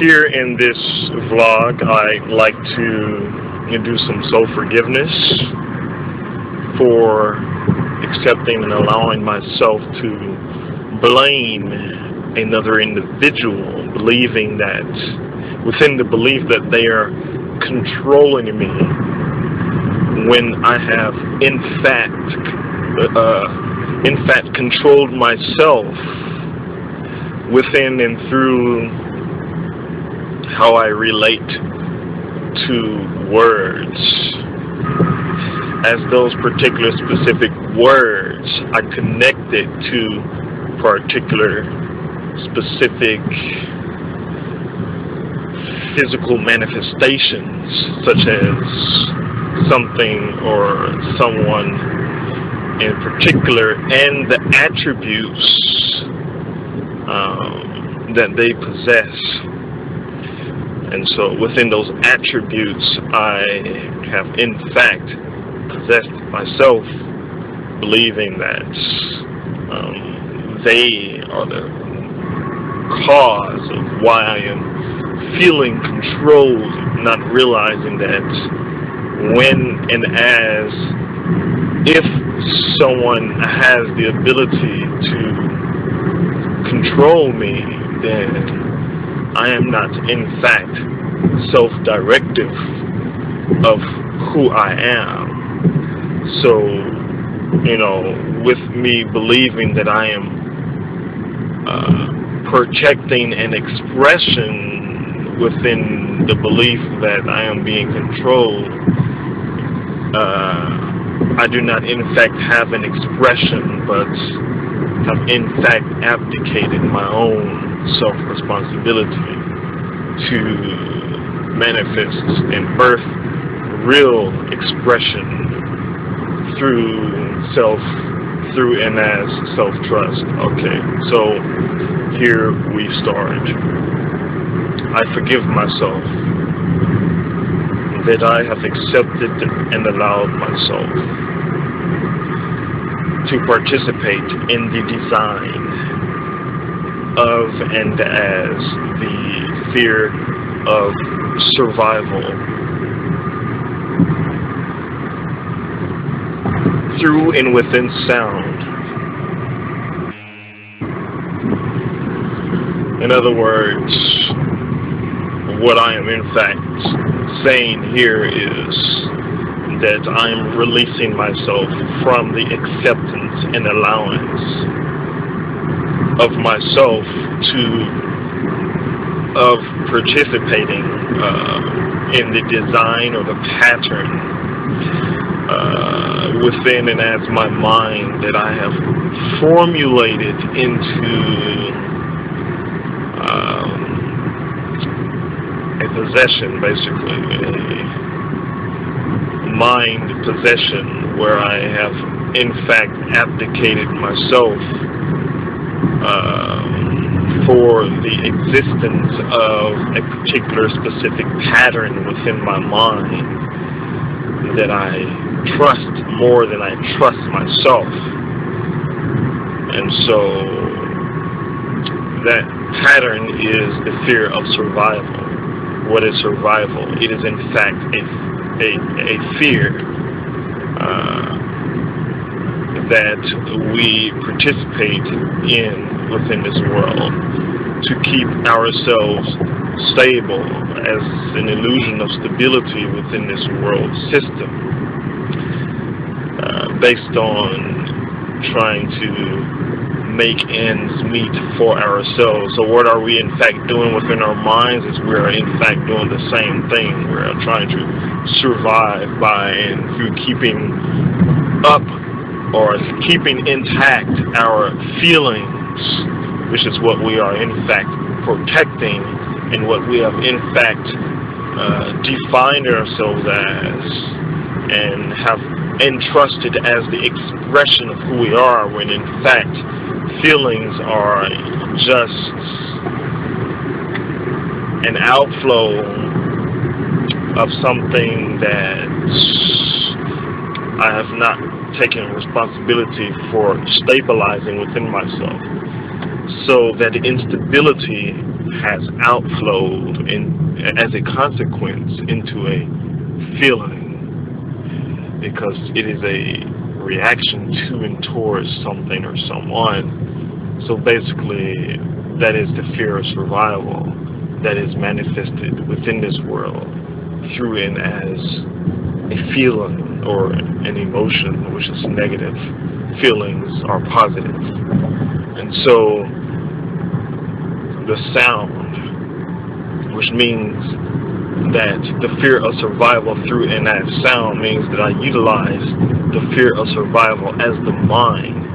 Here in this vlog, I'd like to do some self-forgiveness for accepting and allowing myself to blame another individual, believing that, within the belief that they are controlling me, when I have in fact controlled myself within and through how I relate to words. As those particular specific words are connected to particular specific physical manifestations, such as something or someone in particular, and the attributes that they possess. And so within those attributes, I have in fact possessed myself, believing that they are the cause of why I am feeling controlled, not realizing that when and as if someone has the ability to control me, then I am not in fact self-directive of who I am. So, with me believing that I am projecting an expression within the belief that I am being controlled, I do not in fact have an expression, but have in fact abdicated my own self-responsibility to manifest and birth real expression through and as self-trust. Okay, so here we start. I forgive myself that I have accepted and allowed myself to participate in the design of and as the fear of survival through and within sound. In other words, what I am in fact saying here is that I am releasing myself from the acceptance and allowance of myself of participating in the design or the pattern within and as my mind that I have formulated into a possession, basically a mind possession, where I have in fact abdicated myself for the existence of a particular specific pattern within my mind that I trust more than I trust myself. And so that pattern is the fear of survival. What is survival? It is in fact a fear that we participate in within this world to keep ourselves stable, as an illusion of stability within this world system, based on trying to make ends meet for ourselves. So what are we in fact doing within our minds is we are in fact doing the same thing. We are trying to survive by and through keeping up or keeping intact our feelings, which is what we are in fact protecting and what we have in fact defined ourselves as and have entrusted as the expression of who we are, when in fact feelings are just an outflow of something that I have not taken responsibility for stabilizing within myself. So that instability has outflowed as a consequence into a feeling, because it is a reaction to and towards something or someone. So basically, that is the fear of survival that is manifested within this world through and as a feeling or an emotion, which is negative. Feelings are positive. And so the sound, which means that the fear of survival through and as sound, means that I utilize the fear of survival as the mind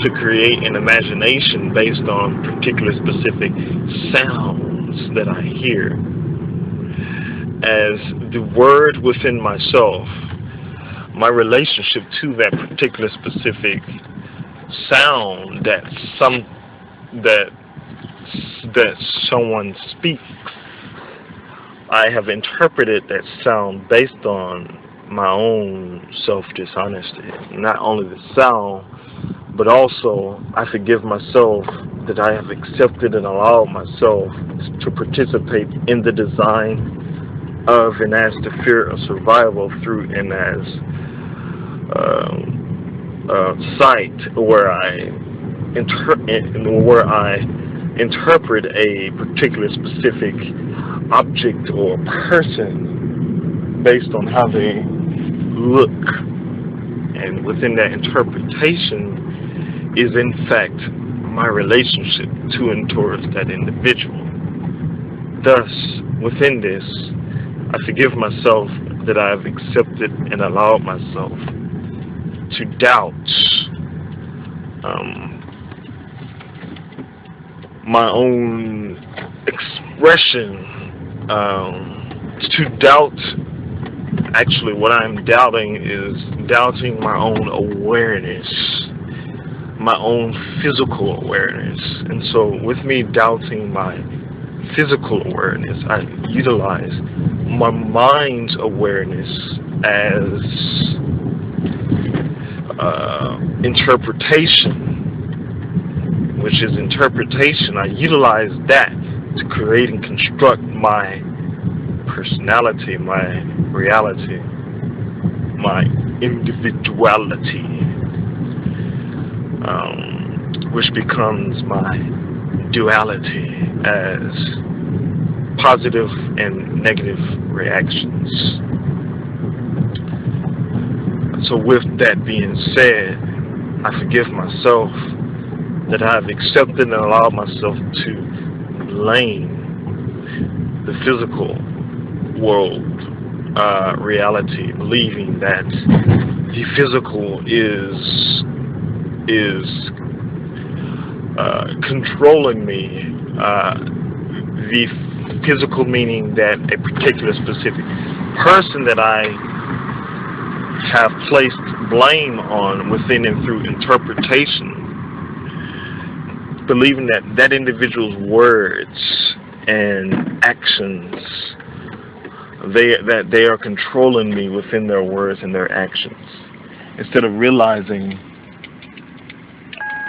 to create an imagination based on particular specific sounds that I hear. As the word within myself, my relationship to that particular specific sound that someone speaks, I have interpreted that sound based on my own self-dishonesty. Not only the sound, but also I forgive myself that I have accepted and allowed myself to participate in the design of and as the fear of survival through and as sight, where I interpret a particular specific object or person based on how they look, and within that interpretation is in fact my relationship to and towards that individual. Thus, within this, I forgive myself that I have accepted and allowed myself to doubt my own expression, to doubt. Actually, what I'm doubting is doubting my own awareness, my own physical awareness. And so with me doubting my physical awareness, I utilize my mind's awareness as interpretation, which is interpretation. I utilize that to create and construct my personality, my reality, my individuality, which becomes my duality as positive and negative reactions. So with that being said, I forgive myself that I have accepted and allowed myself to blame the physical world reality, believing that the physical is controlling me. The physical meaning that a particular specific person that I have placed blame on within and through interpretation, believing that that individual's words and actions, that they are controlling me within their words and their actions, instead of realizing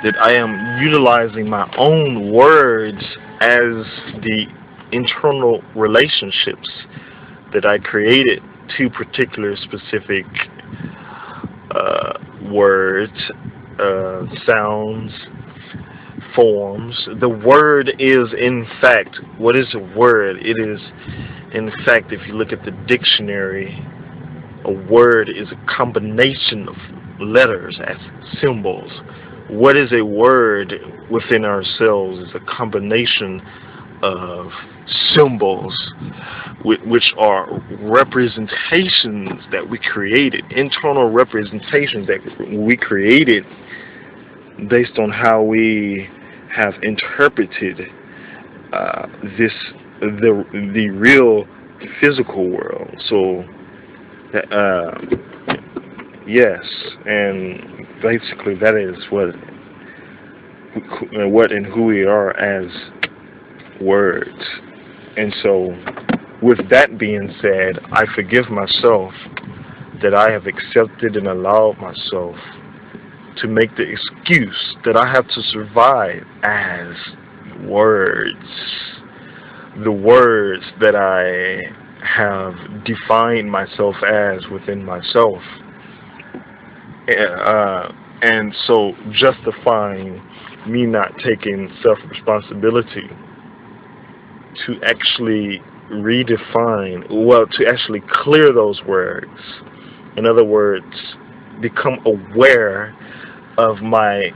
that I am utilizing my own words as the internal relationships that I created to particular specific words, sounds, forms. The word is, in fact, what is a word? It is, in fact, if you look at the dictionary, a word is a combination of letters as symbols. What is a word within ourselves is a combination of symbols which are representations that we created, internal representations that we created based on how we have interpreted the real physical world. So yes, and basically that is what and who we are as words. And so with that being said, I forgive myself that I have accepted and allowed myself to make the excuse that I have to survive as words. The words that I have defined myself as within myself. And so justifying me not taking self-responsibility to actually redefine, well, to actually clear those words. In other words, become aware of my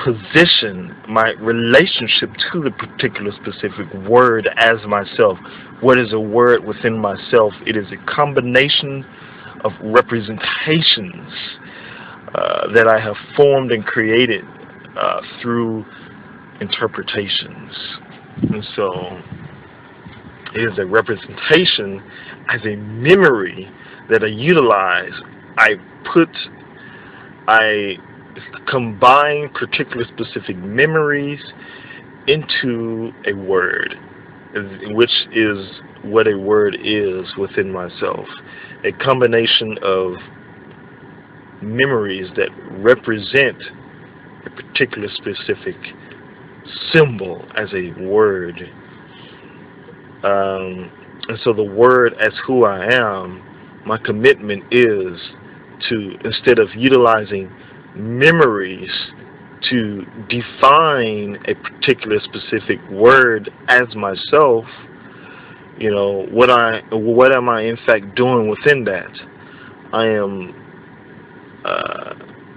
position, my relationship to the particular specific word as myself. What is a word within myself? It is a combination of representations that I have formed and created through interpretations. And so it is a representation as a memory that I utilize. I combine particular specific memories into a word, which is what a word is within myself. A combination of memories that represent a particular specific symbol as a word. And so the word as who I am, my commitment is to, instead of utilizing memories to define a particular specific word as myself, you know, what am I in fact doing within that? I am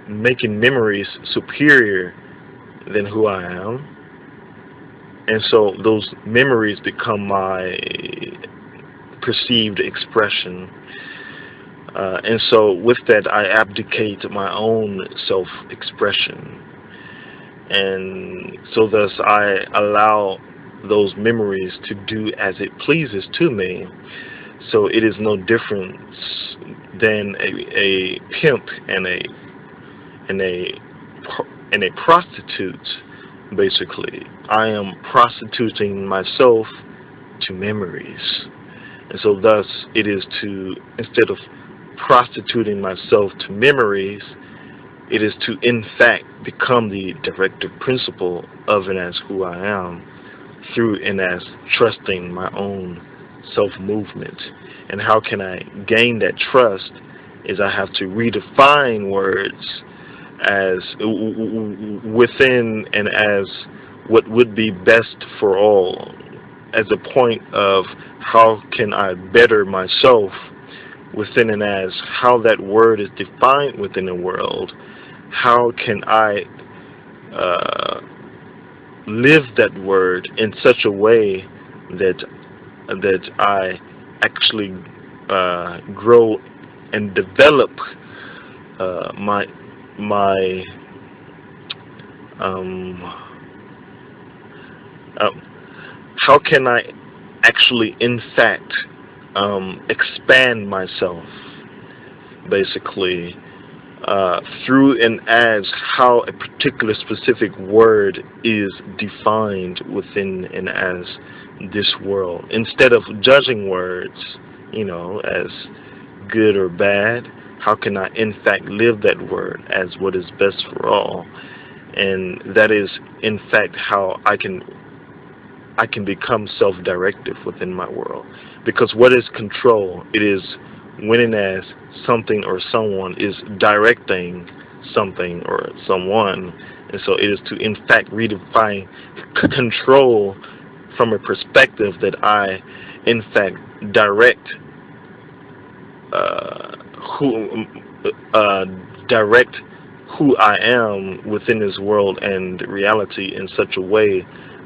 making memories superior than who I am, and so those memories become my perceived expression. And so with that, I abdicate my own self-expression. And so thus I allow those memories to do as it pleases to me. So it is no different than a pimp and a prostitute, basically. I am prostituting myself to memories. And so thus it is to, instead of prostituting myself to memories, it is to in fact become the directive principle of and as who I am, through and as trusting my own self-movement. And how can I gain that trust is I have to redefine words as within and as what would be best for all, as a point of how can I better myself within and as how that word is defined within the world. How can I live that word in such a way that I actually grow and develop how can I actually in fact expand myself, basically, through and as how a particular specific word is defined within and as this world. Instead of judging words, you know, as good or bad, how can I in fact live that word as what is best for all? And that is in fact how I can become self-directive within my world. Because what is control? It is when and as something or someone is directing something or someone. And so it is to in fact redefine control from a perspective that I in fact direct who I am within this world and reality in such a way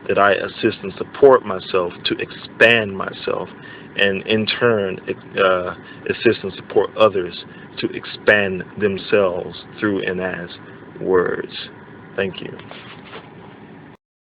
that I assist and support myself to expand myself, and in turn assist and support others to expand themselves through and as words. Thank you.